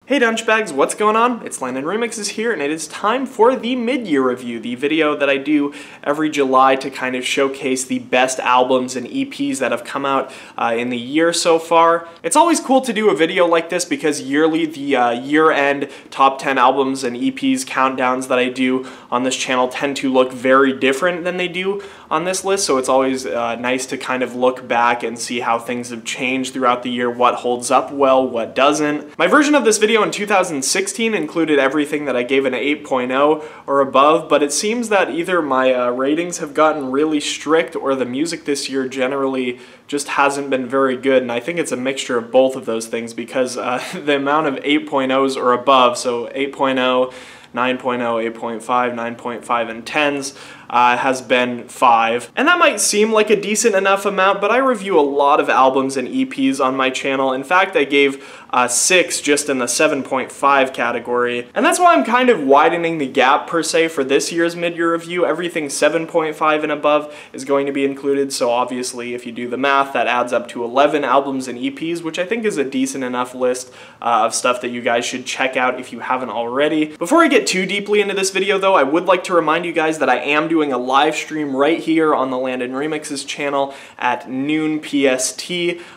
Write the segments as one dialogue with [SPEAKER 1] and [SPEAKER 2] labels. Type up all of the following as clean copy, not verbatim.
[SPEAKER 1] Hey Dunchbags, what's going on? It's Landon Remixes here, and it is time for the mid-year review, the video that I do every July to kind of showcase the best albums and EPs that have come out in the year so far. It's always cool to do a video like this because yearly the year-end top 10 albums and EPs countdowns that I do on this channel tend to look very different than they do on this list, so it's always nice to kind of look back and see how things have changed throughout the year, what holds up well, what doesn't. My version of this video in 2016 included everything that I gave an 8.0 or above, but it seems that either my ratings have gotten really strict or the music this year generally just hasn't been very good, and I think it's a mixture of both of those things because the amount of 8.0s or above, so 8.0, 9.0, 8.5, 9.5, and 10s has been 5. And that might seem like a decent enough amount, but I review a lot of albums and EPs on my channel. In fact, I gave 6 just in the 7.5 category. And that's why I'm kind of widening the gap per se for this year's mid-year review. Everything 7.5 and above is going to be included, so obviously if you do the math, that adds up to 11 albums and EPs, which I think is a decent enough list of stuff that you guys should check out if you haven't already. Before I get too deeply into this video though, I would like to remind you guys that I am doing a live stream right here on the Landon Remixes channel at noon PST.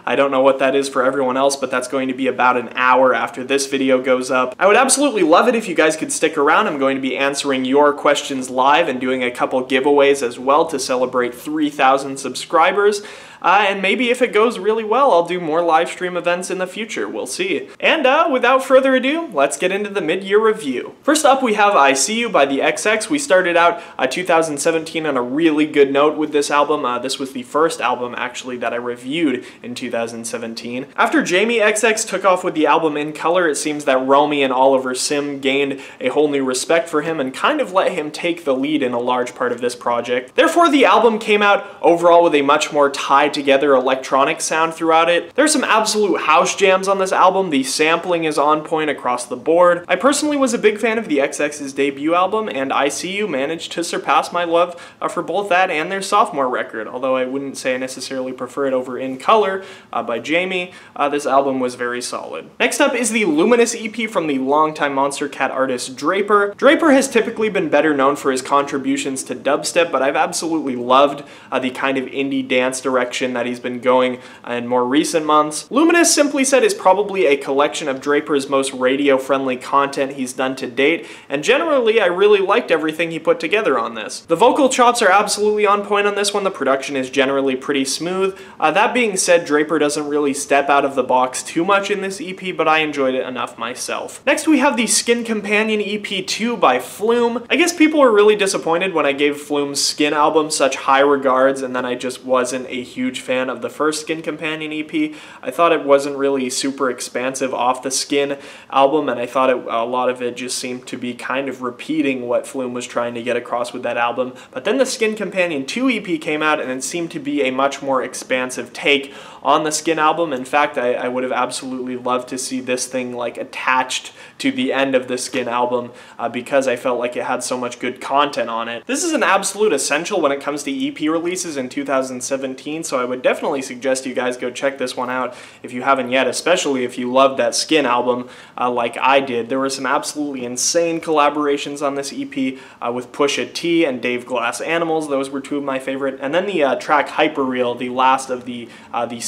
[SPEAKER 1] I don't know what that is for everyone else, but that's going to be about an hour after this video goes up. I would absolutely love it if you guys could stick around. I'm going to be answering your questions live and doing a couple giveaways as well to celebrate 3,000 subscribers. And maybe if it goes really well, I'll do more live stream events in the future. We'll see. And without further ado, let's get into the mid-year review. First up, we have I See You by the XX. We started out 2017 on a really good note with this album. This was the first album, actually, that I reviewed in 2017. After Jamie XX took off with the album In Color, it seems that Romy and Oliver Sim gained a whole new respect for him and kind of let him take the lead in a large part of this project. Therefore, the album came out overall with a much more tied together electronic sound throughout it. There's some absolute house jams on this album. The sampling is on point across the board. I personally was a big fan of the XX's debut album, and I See You managed to surpass my love for both that and their sophomore record, although I wouldn't say I necessarily prefer it over In Color by Jamie. This album was very solid. Next up is the Luminous EP from the longtime Monstercat artist Draper. Draper has typically been better known for his contributions to dubstep, but I've absolutely loved the kind of indie dance direction that he's been going in more recent months. Luminous, simply said, is probably a collection of Draper's most radio-friendly content he's done to date, and generally I really liked everything he put together on this. The vocal chops are absolutely on point on this one. The production is generally pretty smooth. That being said, Draper doesn't really step out of the box too much in this EP, but I enjoyed it enough myself. Next we have the Skin Companion EP 2 by Flume. I guess people were really disappointed when I gave Flume's Skin album such high regards, and then I just wasn't a huge fan of the first Skin Companion EP. I thought it wasn't really super expansive off the Skin album, and I thought a lot of it just seemed to be kind of repeating what Flume was trying to get across with that album. But then the Skin Companion 2 EP came out, and it seemed to be a much more expansive take on the Skin album. In fact, I would have absolutely loved to see this thing like attached to the end of the Skin album because I felt like it had so much good content on it. This is an absolute essential when it comes to EP releases in 2017, so I would definitely suggest you guys go check this one out if you haven't yet, especially if you loved that Skin album like I did. There were some absolutely insane collaborations on this EP with Pusha T and Dave Glass Animals. Those were two of my favorite. And then the track Hyperreal, the last of the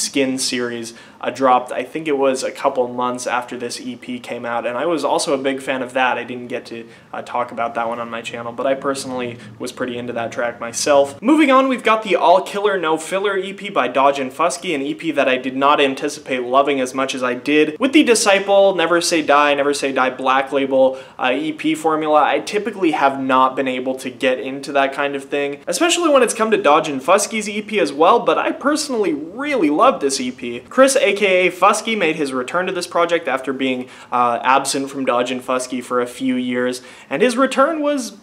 [SPEAKER 1] Skin series, dropped, I think it was a couple months after this EP came out, and I was also a big fan of that. I didn't get to talk about that one on my channel, but I personally was pretty into that track myself. Moving on, we've got the All Killer No Filler EP by Dodge and Fuski, an EP that I did not anticipate loving as much as I did. With the Disciple, Never Say Die Black Label EP formula, I typically have not been able to get into that kind of thing, especially when it's come to Dodge and Fuski's EP as well, but I personally really loved this EP. Chris, aka Fuski, made his return to this project after being absent from Dodge and Fuski for a few years, and his return was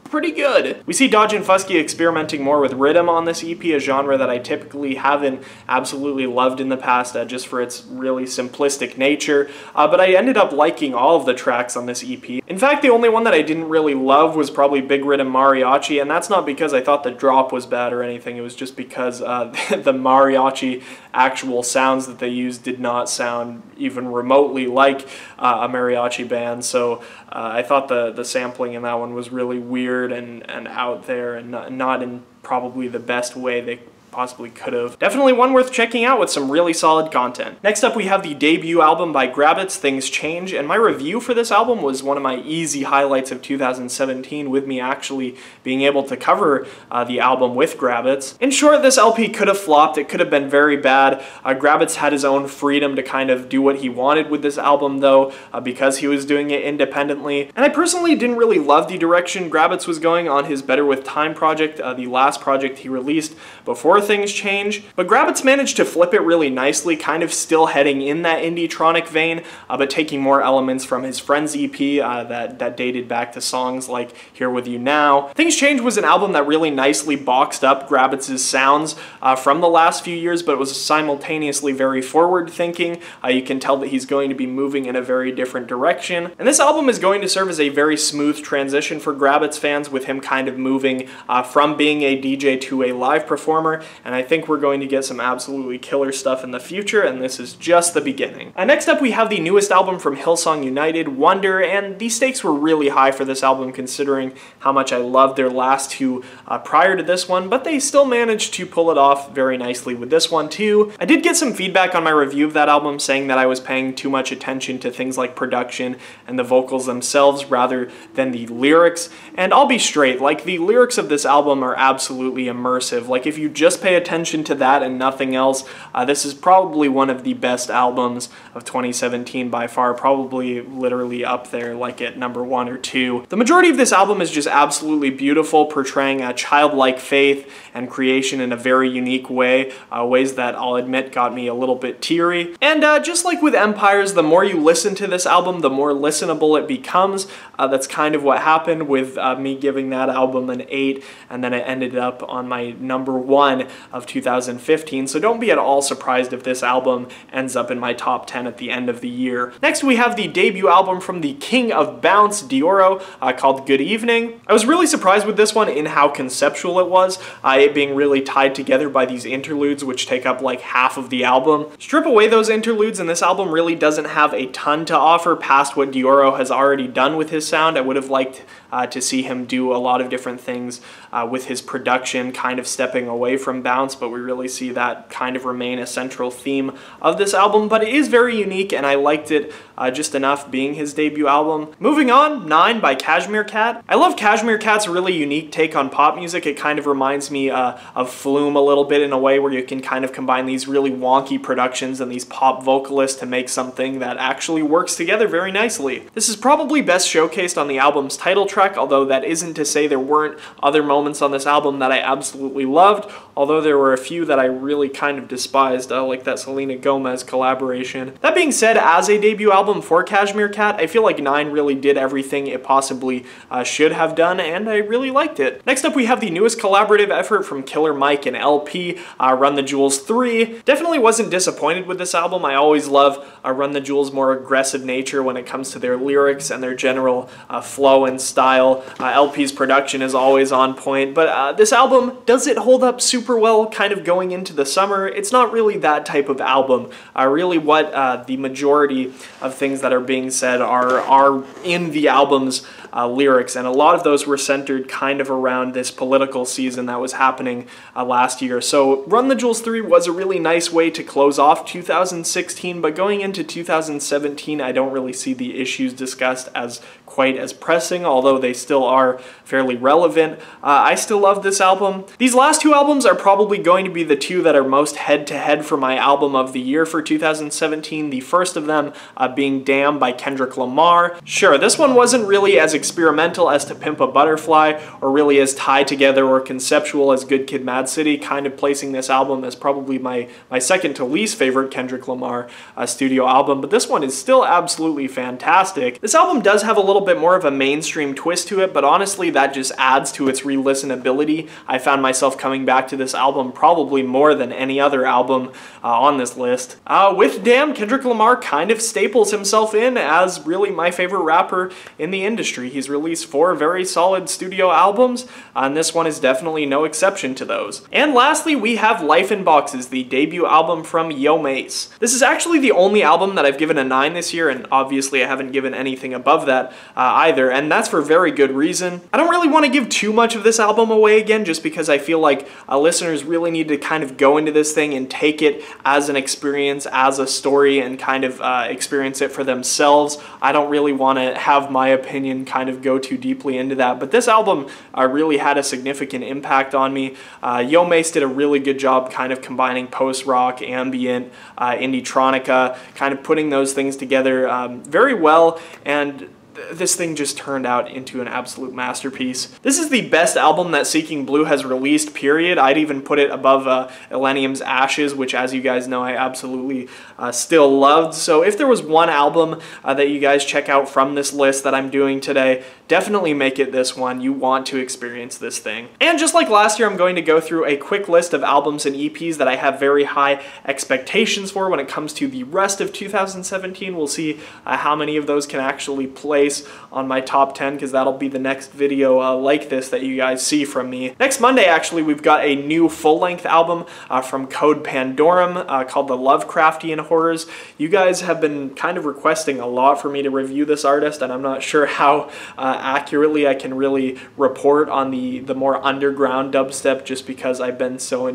[SPEAKER 1] pretty good. We see Dodge and Fuski experimenting more with rhythm on this EP, a genre that I typically haven't absolutely loved in the past just for its really simplistic nature, but I ended up liking all of the tracks on this EP. In fact, the only one that I didn't really love was probably Big Rhythm Mariachi, and that's not because I thought the drop was bad or anything, it was just because the mariachi actual sounds that they used did not sound even remotely like a mariachi band, so I thought the sampling in that one was really weird and out there and not in probably the best way they possibly could have. Definitely one worth checking out with some really solid content. Next up, we have the debut album by Grabbitz, Things Change, and my review for this album was one of my easy highlights of 2017, with me actually being able to cover the album with Grabbitz. In short, this LP could have flopped, it could have been very bad. Grabbitz had his own freedom to kind of do what he wanted with this album though, because he was doing it independently, and I personally didn't really love the direction Grabbitz was going on his Better With Time project, the last project he released before Things Change, but Grabbitz managed to flip it really nicely, kind of still heading in that indie-tronic vein, but taking more elements from his Friends EP that dated back to songs like Here With You Now. Things Change was an album that really nicely boxed up Grabbitz's sounds from the last few years, but was simultaneously very forward-thinking. You can tell that he's going to be moving in a very different direction, and this album is going to serve as a very smooth transition for Grabbitz fans, with him kind of moving from being a DJ to a live performer, and I think we're going to get some absolutely killer stuff in the future, and this is just the beginning. Next up, we have the newest album from Hillsong United, Wonder, and the stakes were really high for this album considering how much I loved their last two prior to this one, but they still managed to pull it off very nicely with this one too. I did get some feedback on my review of that album saying that I was paying too much attention to things like production and the vocals themselves rather than the lyrics, and I'll be straight, like, the lyrics of this album are absolutely immersive. Like, if you just pay attention to that and nothing else, this is probably one of the best albums of 2017 by far, probably literally up there like at number 1 or 2. The majority of this album is just absolutely beautiful, portraying a childlike faith and creation in a very unique way, ways that I'll admit got me a little bit teary. And just like with Empires, the more you listen to this album, the more listenable it becomes. That's kind of what happened with me giving that album an 8, and then it ended up on my number 1 of 2015, so don't be at all surprised if this album ends up in my top 10 at the end of the year. Next, we have the debut album from the king of bounce, Deorro, called Good Evening. I was really surprised with this one in how conceptual it was, it being really tied together by these interludes which take up like half of the album. Strip away those interludes and this album really doesn't have a ton to offer past what Deorro has already done with his sound. I would have liked to see him do a lot of different things with his production, kind of stepping away from bounce, but we really see that kind of remain a central theme of this album, but it is very unique and I liked it just enough being his debut album. Moving on, 9 by Cashmere Cat. I love Cashmere Cat's really unique take on pop music. It kind of reminds me of Flume a little bit in a way where you can kind of combine these really wonky productions and these pop vocalists to make something that actually works together very nicely. This is probably best showcased on the album's title track, although that isn't to say there weren't other moments on this album that I absolutely loved, although there were a few that I really kind of despised, like that Selena Gomez collaboration. That being said, as a debut album for Cashmere Cat, I feel like 9 really did everything it possibly should have done, and I really liked it. Next up, we have the newest collaborative effort from Killer Mike and LP, Run the Jewels 3. Definitely wasn't disappointed with this album. I always love Run the Jewels' more aggressive nature when it comes to their lyrics and their general flow and style. LP's production is always on point, but this album, does it hold up super well kind of going into the summer? It's not really that type of album. Really what the majority of things that are being said are in the album's lyrics, and a lot of those were centered kind of around this political season that was happening last year. So Run the Jewels 3 was a really nice way to close off 2016, but going into 2017, I don't really see the issues discussed as quite as pressing, although they still are fairly relevant. I still love this album. These last two albums are probably going to be the two that are most head-to-head for my album of the year for 2017, the first of them being Damn by Kendrick Lamar. Sure, this one wasn't really as experimental as To Pimp a Butterfly, or really as tied together or conceptual as Good Kid, Mad City, kind of placing this album as probably my second to least favorite Kendrick Lamar studio album, but this one is still absolutely fantastic. This album does have a little bit more of a mainstream twist to it, but honestly that just adds to its re-listenability. I found myself coming back to this album probably more than any other album on this list. With Damn, Kendrick Lamar kind of staples himself in as really my favorite rapper in the industry. He's released 4 very solid studio albums, and this one is definitely no exception to those. And lastly, we have Life in Boxes, the debut album from Mase. This is actually the only album that I've given a 9 this year, and obviously I haven't given anything above that either, and that's for very good reason. I don't really want to give too much of this album away again, just because I feel like listeners really need to kind of go into this thing and take it as an experience, as a story, and kind of experience it for themselves. I don't really want to have my opinion kind of go too deeply into that, but this album really had a significant impact on me. Mase did a really good job kind of combining post-rock, ambient, indie-tronica, kind of putting those things together very well, and this thing just turned out into an absolute masterpiece. This is the best album that Seeking Blue has released, period. I'd even put it above Illenium's Ashes, which, as you guys know, I absolutely still loved. So if there was one album that you guys check out from this list that I'm doing today, definitely make it this one. You want to experience this thing. And just like last year, I'm going to go through a quick list of albums and EPs that I have very high expectations for when it comes to the rest of 2017. We'll see how many of those can actually place on my top 10, because that'll be the next video like this that you guys see from me. Next Monday, actually, we've got a new full-length album from Code Pandorum called The Lovecraftian Horrors. You guys have been kind of requesting a lot for me to review this artist, and I'm not sure how accurately I can really report on the more underground dubstep, just because I've been so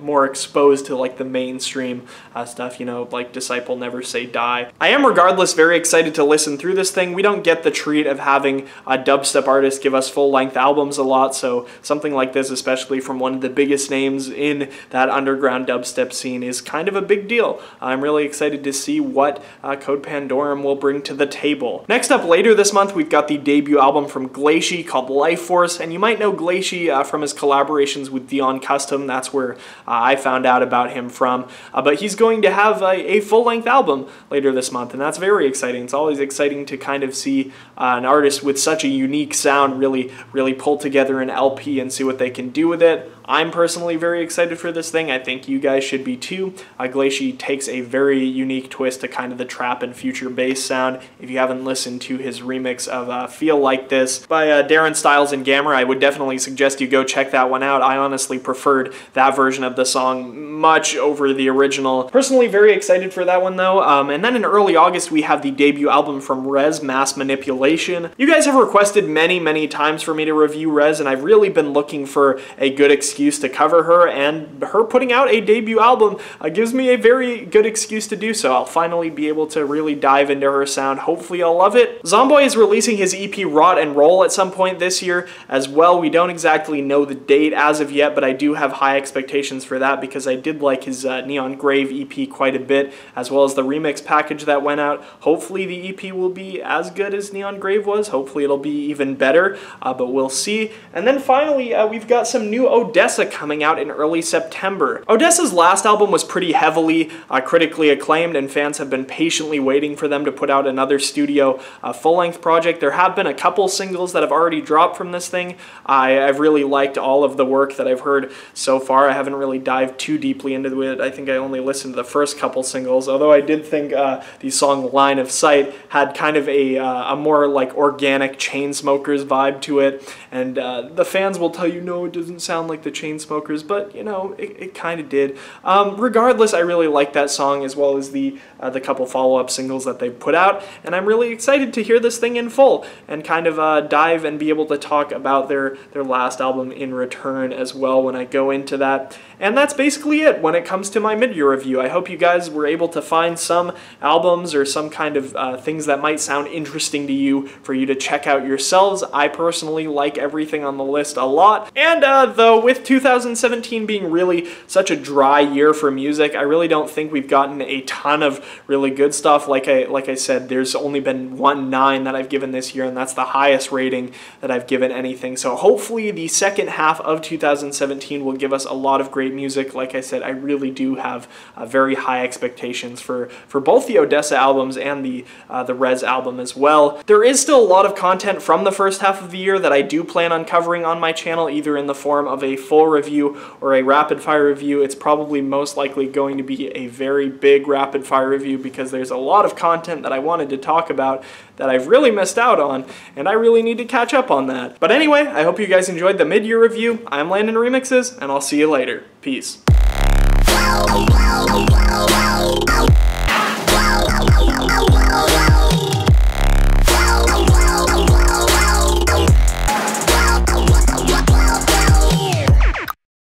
[SPEAKER 1] more exposed to like the mainstream stuff, you know, like Disciple Never Say Die. I am regardless very excited to listen through this thing. We don't get the treat of having dubstep artists give us full-length albums a lot, so something like this, especially from one of the biggest names in that underground dubstep scene, is kind of a big deal. I'm really excited to see what Code Pandorum will bring to the table. Next up, later this month, we've got the debut album from Glacier called Life Force, and you might know Glacier from his collaborations with Dion Custom. That's where I found out about him from, but he's going to have a full-length album later this month, and that's very exciting. It's always exciting to kind of see an artist with such a unique sound really pull together an LP and see what they can do with it. I'm personally very excited for this thing. I think you guys should be too. Glacier takes a very unique twist to kind of the trap and future bass sound. If you haven't listened to his remix of Feel Like This by Darren Styles and Gamma, I would definitely suggest you go check that one out. I honestly preferred that version of the song much over the original. Personally very excited for that one though. And then in early August we have the debut album from Rez, Mass Manipulation. You guys have requested many times for me to review Rez, and I've really been looking for a good excuse to cover her, and her putting out a debut album gives me a very good excuse to do so. I'll finally be able to really dive into her sound. Hopefully I'll love it. Zomboy is releasing his EP Rot and Roll at some point this year as well. We don't exactly know the date as of yet, but I do have high expectations for that because I did like his Neon Grave EP quite a bit, as well as the remix package that went out. Hopefully the EP will be as good as Neon Grave was. Hopefully it'll be even better, but we'll see. And then finally, we've got some new Odessa coming out in early September. Odessa's last album was pretty heavily critically acclaimed, and fans have been patiently waiting for them to put out another studio full-length project. There have been a couple singles that have already dropped from this thing. I've really liked all of the work that I've heard so far. I haven't really dived too deeply into it. I think I only listened to the first couple singles, although I did think the song Line of Sight had kind of a more like organic Chainsmokers vibe to it, and the fans will tell you, no, it doesn't sound like the Chainsmokers, but you know, it kind of did. Regardless, I really like that song, as well as the couple follow-up singles that they put out, and I'm really excited to hear this thing in full and kind of dive and be able to talk about their last album In Return as well when I go into that. And that's basically it when it comes to my mid-year review. I hope you guys were able to find some albums or some kind of things that might sound interesting to you for you to check out yourselves. I personally like everything on the list a lot, and though with with 2017 being really such a dry year for music, I really don't think we've gotten a ton of really good stuff. Like I said, there's only been 1 9 that I've given this year, and that's the highest rating that I've given anything. So hopefully the second half of 2017 will give us a lot of great music. Like I said, I really do have very high expectations for both the Odessa albums and the Rez album as well. There is still a lot of content from the first half of the year that I do plan on covering on my channel, either in the form of a full review or a rapid fire review. It's probably most likely going to be a very big rapid fire review because there's a lot of content that I wanted to talk about that I've really missed out on, and I really need to catch up on that. But anyway, I hope you guys enjoyed the mid-year review. I'm Landon Remixes, and I'll see you later. Peace.